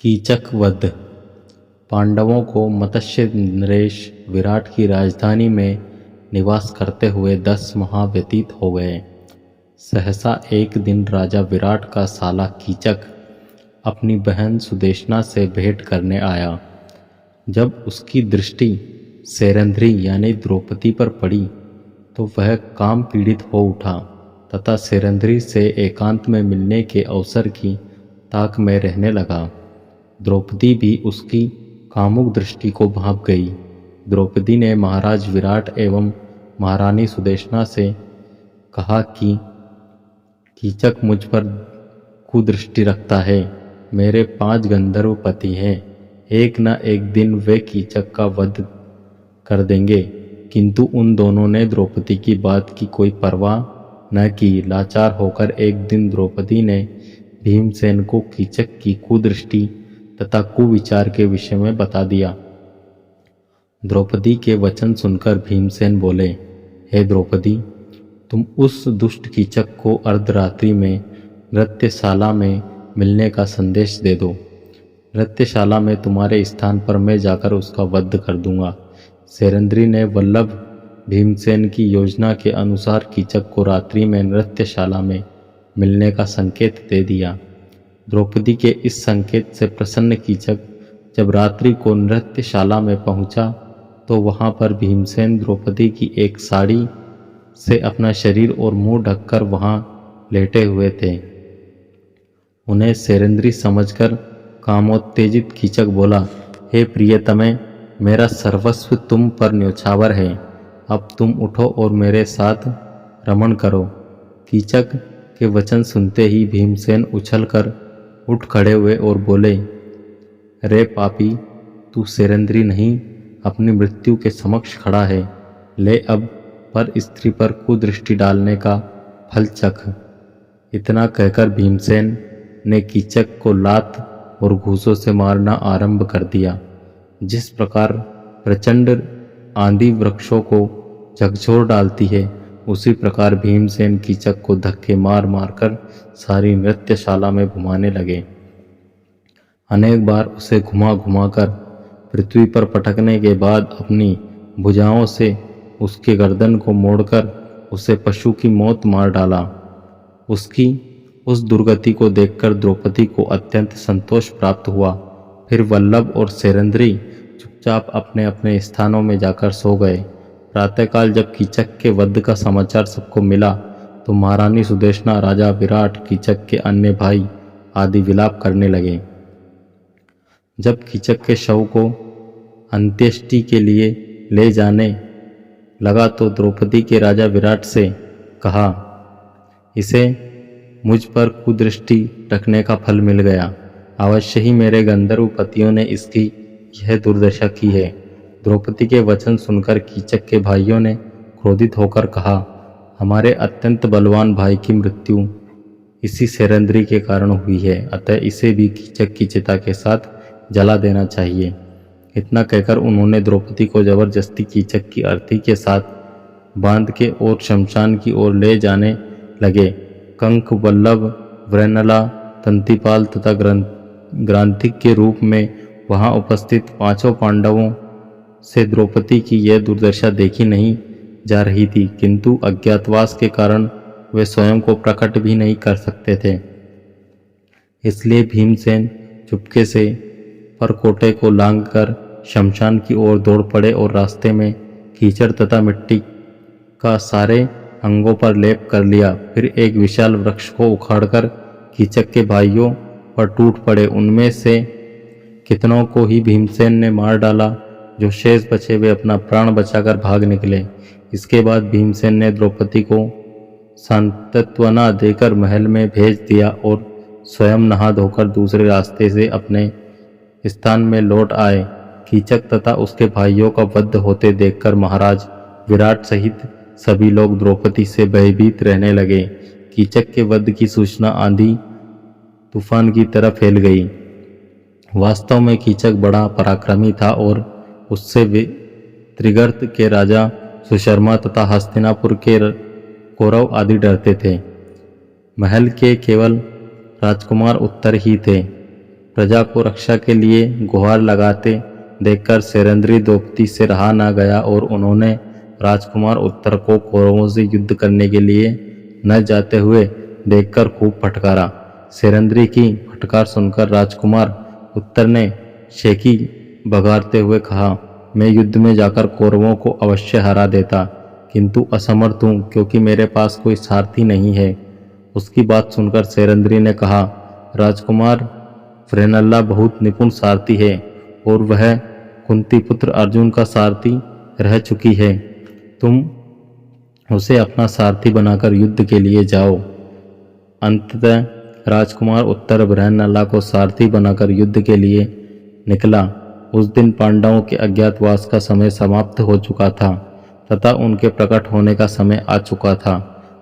कीचक वध। पांडवों को मत्स्य नरेश विराट की राजधानी में निवास करते हुए 10 माह व्यतीत हो गए। सहसा एक दिन राजा विराट का साला कीचक अपनी बहन सुदेशना से भेंट करने आया। जब उसकी दृष्टि सेरंध्री यानी द्रौपदी पर पड़ी तो वह काम पीड़ित हो उठा तथा सेरंध्री से एकांत में मिलने के अवसर की ताक में रहने लगा। द्रौपदी भी उसकी कामुक दृष्टि को भांप गई। द्रौपदी ने महाराज विराट एवं महारानी सुदेशना से कहा कि कीचक मुझ पर कुदृष्टि रखता है। मेरे 5 गंधर्व पति हैं, एक न एक दिन वे कीचक का वध कर देंगे। किंतु उन दोनों ने द्रौपदी की बात की कोई परवाह न की। लाचार होकर एक दिन द्रौपदी ने भीमसेन को कीचक की कुदृष्टि तथा कुविचार के विषय में बता दिया। द्रौपदी के वचन सुनकर भीमसेन बोले, हे द्रौपदी, तुम उस दुष्ट कीचक को अर्धरात्रि में नृत्यशाला में मिलने का संदेश दे दो। नृत्यशाला में तुम्हारे स्थान पर मैं जाकर उसका वध कर दूंगा। सेरंध्री ने वल्लभ भीमसेन की योजना के अनुसार कीचक को रात्रि में नृत्यशाला में मिलने का संकेत दे दिया। द्रौपदी के इस संकेत से प्रसन्न कीचक जब रात्रि को नृत्यशाला में पहुंचा तो वहां पर भीमसेन द्रौपदी की एक साड़ी से अपना शरीर और मुंह ढककर वहां लेटे हुए थे। उन्हें सेरंध्री समझकर कामोत्तेजित कीचक बोला, हे प्रियतमे, मेरा सर्वस्व तुम पर न्योछावर है। अब तुम उठो और मेरे साथ रमण करो। कीचक के वचन सुनते ही भीमसेन उछलकर उठ खड़े हुए और बोले, रे पापी, तू सेरंध्री नहीं अपनी मृत्यु के समक्ष खड़ा है। ले अब पर स्त्री पर कुदृष्टि डालने का फल चख। इतना कहकर भीमसेन ने कीचक को लात और घूसों से मारना आरंभ कर दिया। जिस प्रकार प्रचंड आंधी वृक्षों को झकझोर डालती है, उसी प्रकार भीमसेन कीचक को धक्के मार मारकर सारी नृत्यशाला में घुमाने लगे। अनेक बार उसे घुमा घुमाकर पृथ्वी पर पटकने के बाद अपनी भुजाओं से उसके गर्दन को मोड़कर उसे पशु की मौत मार डाला। उसकी उस दुर्गति को देखकर द्रौपदी को अत्यंत संतोष प्राप्त हुआ। फिर वल्लभ और सेरंध्री चुपचाप अपने अपने स्थानों में जाकर सो गए। प्रातःकाल जब कीचक के वध का समाचार सबको मिला तो महारानी सुदेशना, राजा विराट, कीचक के अन्य भाई आदि विलाप करने लगे। जब कीचक के शव को अंत्येष्टि के लिए ले जाने लगा तो द्रौपदी के राजा विराट से कहा, इसे मुझ पर कुदृष्टि रखने का फल मिल गया। अवश्य ही मेरे गंधर्व पतियों ने इसकी यह दुर्दशा की है। द्रौपदी के वचन सुनकर कीचक के भाइयों ने क्रोधित होकर कहा, हमारे अत्यंत बलवान भाई की मृत्यु इसी सेरंध्री के कारण हुई है, अतः इसे भी कीचक की चिता के साथ जला देना चाहिए। इतना कहकर उन्होंने द्रौपदी को जबरदस्ती कीचक की अर्थी के साथ बांध के और शमशान की ओर ले जाने लगे। कंक, वल्लभ, वृणला, तंतिपाल तथा ग्रांथिक के रूप में वहां उपस्थित 5 पांडवों से द्रौपदी की यह दुर्दशा देखी नहीं जा रही थी, किंतु अज्ञातवास के कारण वे स्वयं को प्रकट भी नहीं कर सकते थे। इसलिए भीमसेन चुपके से परकोटे को लांघकर शमशान की ओर दौड़ पड़े और रास्ते में कीचड़ तथा मिट्टी का सारे अंगों पर लेप कर लिया। फिर एक विशाल वृक्ष को उखाड़कर कीचक के भाइयों पर टूट पड़े। उनमें से कितनों को ही भीमसेन ने मार डाला। जो शेष बचे वे अपना प्राण बचाकर भाग निकले। इसके बाद भीमसेन ने द्रौपदी को सांत्वना देकर महल में भेज दिया और स्वयं नहा धोकर दूसरे रास्ते से अपने स्थान में लौट आए। कीचक तथा उसके भाइयों का वध होते देखकर महाराज विराट सहित सभी लोग द्रौपदी से भयभीत रहने लगे। कीचक के वध की सूचना आंधी तूफान की तरह फैल गई। वास्तव में कीचक बड़ा पराक्रमी था और उससे त्रिगर्त के राजा सुशर्मा तथा हस्तिनापुर के कौरव आदि डरते थे। महल के केवल राजकुमार उत्तर ही थे। प्रजा को रक्षा के लिए गुहार लगाते देखकर सेरंद्री द्रौपदी से रहा न गया और उन्होंने राजकुमार उत्तर को कौरवों से युद्ध करने के लिए न जाते हुए देखकर खूब फटकारा। सेरंद्री की फटकार सुनकर राजकुमार उत्तर ने शेखी बघारते हुए कहा, मैं युद्ध में जाकर कौरवों को अवश्य हरा देता, किंतु असमर्थ हूँ क्योंकि मेरे पास कोई सारथी नहीं है। उसकी बात सुनकर सेरंद्री ने कहा, राजकुमार फ्रेनल्ला बहुत निपुण सारथी है और वह कुंती पुत्र अर्जुन का सारथी रह चुकी है। तुम उसे अपना सारथी बनाकर युद्ध के लिए जाओ। अंततः राजकुमार उत्तर ब्रहनल्ला को सारथी बनाकर युद्ध के लिए निकला। उस दिन पांडवों के अज्ञातवास का समय समाप्त हो चुका था तथा उनके प्रकट होने का समय आ चुका था।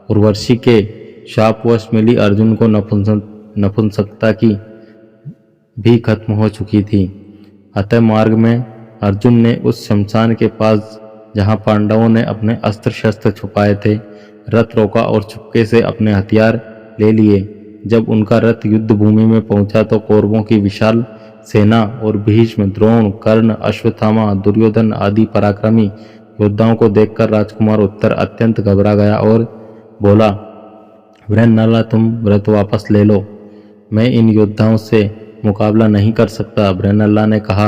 उर्वशी के शापवश मिली अर्जुन को नपुंसकता की भी खत्म हो चुकी थी। अतः मार्ग में अर्जुन ने उस शमशान के पास जहाँ पांडवों ने अपने अस्त्र शस्त्र छुपाए थे रथ रोका और चुपके से अपने हथियार ले लिए। जब उनका रथ युद्ध भूमि में पहुंचा तो कौरवों की विशाल सेना और भीष्म, द्रोण, कर्ण, अश्वत्थामा, दुर्योधन आदि पराक्रमी योद्धाओं को देखकर राजकुमार उत्तर अत्यंत घबरा गया और बोला, ब्रहनल्ला तुम रथ वापस ले लो, मैं इन योद्धाओं से मुकाबला नहीं कर सकता। ब्रहनल्ला ने कहा,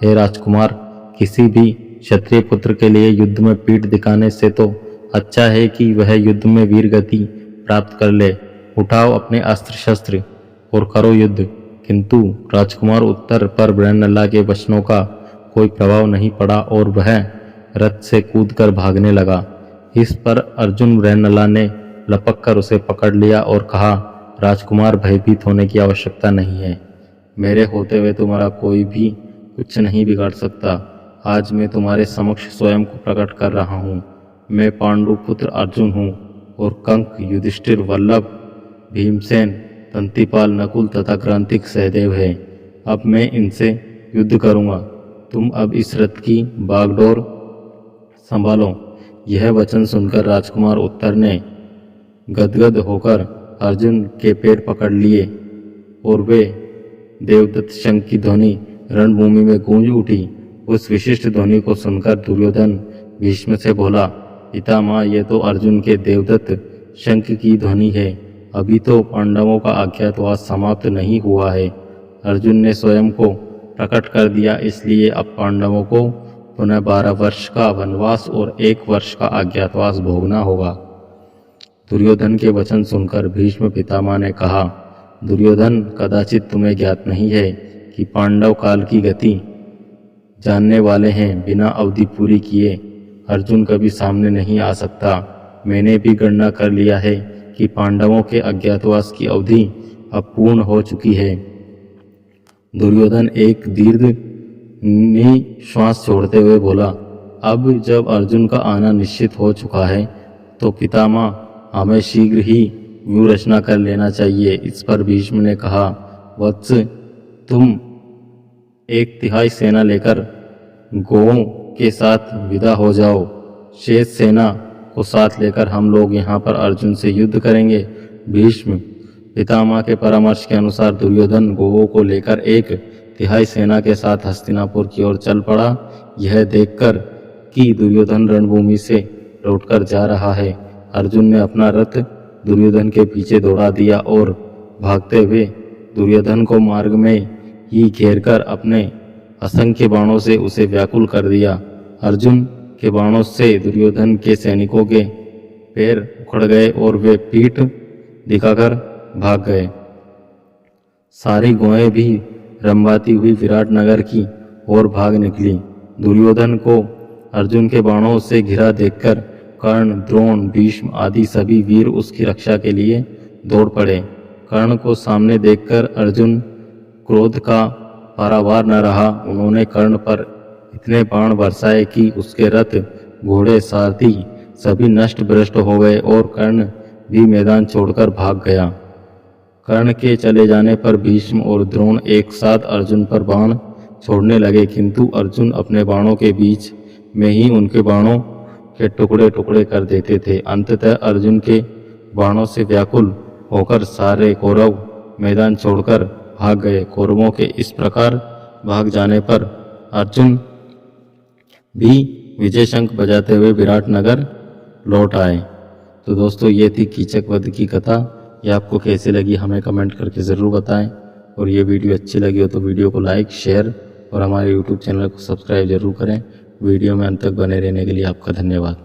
हे राजकुमार, किसी भी क्षत्रिय पुत्र के लिए युद्ध में पीठ दिखाने से तो अच्छा है कि वह युद्ध में वीर गति प्राप्त कर ले। उठाओ अपने अस्त्र शस्त्र और करो युद्ध। किंतु राजकुमार उत्तर पर ब्रहनल्ला के वचनों का कोई प्रभाव नहीं पड़ा और वह रथ से कूदकर भागने लगा। इस पर अर्जुन ब्रहनल्ला ने लपक कर उसे पकड़ लिया और कहा, राजकुमार भयभीत होने की आवश्यकता नहीं है। मेरे होते हुए तुम्हारा कोई भी कुछ नहीं बिगाड़ सकता। आज मैं तुम्हारे समक्ष स्वयं को प्रकट कर रहा हूँ। मैं पांडु पुत्र अर्जुन हूँ और कंक, युधिष्ठिर, वल्लभ, भीमसेन, तंतीपाल, नकुल तथा क्रांतिक सहदेव है। अब मैं इनसे युद्ध करूँगा। तुम अब इस रथ की बागडोर संभालो। यह वचन सुनकर राजकुमार उत्तर ने गदगद होकर अर्जुन के पैर पकड़ लिए और वे देवदत्त शंख की ध्वनि रणभूमि में गूंज उठी। उस विशिष्ट ध्वनि को सुनकर दुर्योधन भीष्म से बोला, पितामह, ये तो अर्जुन के देवदत्त शंख की ध्वनि है। अभी तो पांडवों का अज्ञातवास समाप्त नहीं हुआ है। अर्जुन ने स्वयं को प्रकट कर दिया, इसलिए अब पांडवों को पुनः 12 वर्ष का वनवास और 1 वर्ष का अज्ञातवास भोगना होगा। दुर्योधन के वचन सुनकर भीष्म पितामह ने कहा, दुर्योधन, कदाचित तुम्हें ज्ञात नहीं है कि पांडव काल की गति जानने वाले हैं। बिना अवधि पूरी किए अर्जुन कभी सामने नहीं आ सकता। मैंने भी गणना कर लिया है कि पांडवों के अज्ञातवास की अवधि अब पूर्ण हो चुकी है। दुर्योधन एक दीर्घ निश्वास छोड़ते हुए बोला, अब जब अर्जुन का आना निश्चित हो चुका है तो पितामह, हमें शीघ्र ही व्यूह रचना कर लेना चाहिए। इस पर भीष्म ने कहा, वत्स, तुम 1/3 सेना लेकर गौओं के साथ विदा हो जाओ। शेष सेना को साथ लेकर हम लोग यहाँ पर अर्जुन से युद्ध करेंगे। भीष्म पितामह के परामर्श के अनुसार दुर्योधन गौओं को लेकर 1/3 सेना के साथ हस्तिनापुर की ओर चल पड़ा। यह देखकर कि दुर्योधन रणभूमि से लौटकर जा रहा है, अर्जुन ने अपना रथ दुर्योधन के पीछे दौड़ा दिया और भागते हुए दुर्योधन को मार्ग में ही घेरकर अपने असंख्य बाणों से उसे व्याकुल कर दिया। अर्जुन के बाणों से दुर्योधन के सैनिकों के पैर उखड़ गए और वे पीठ दिखाकर भाग गए। सारी गौएं भी रंभाती हुई विराट नगर की ओर भाग निकली। दुर्योधन को अर्जुन के बाणों से घिरा देखकर कर्ण, द्रोण, भीष्म आदि सभी वीर उसकी रक्षा के लिए दौड़ पड़े। कर्ण को सामने देखकर अर्जुन क्रोध का पारावार न रहा। उन्होंने कर्ण पर इतने बाण बरसाए कि उसके रथ, घोड़े, सारथी सभी नष्ट भ्रष्ट हो गए और कर्ण भी मैदान छोड़कर भाग गया। कर्ण के चले जाने पर भीष्म और द्रोण एक साथ अर्जुन पर बाण छोड़ने लगे, किंतु अर्जुन अपने बाणों के बीच में ही उनके बाणों के टुकड़े टुकड़े कर देते थे। अंततः अर्जुन के बाणों से व्याकुल होकर सारे कौरव मैदान छोड़कर भाग गए। कौरवों के इस प्रकार भाग जाने पर अर्जुन भी विजय शंख बजाते हुए विराटनगर लौट आए। तो दोस्तों ये थी कीचक वध की कथा। ये आपको कैसी लगी हमें कमेंट करके ज़रूर बताएं। और ये वीडियो अच्छी लगी हो तो वीडियो को लाइक, शेयर और हमारे यूट्यूब चैनल को सब्सक्राइब जरूर करें। वीडियो में अंत तक बने रहने के लिए आपका धन्यवाद।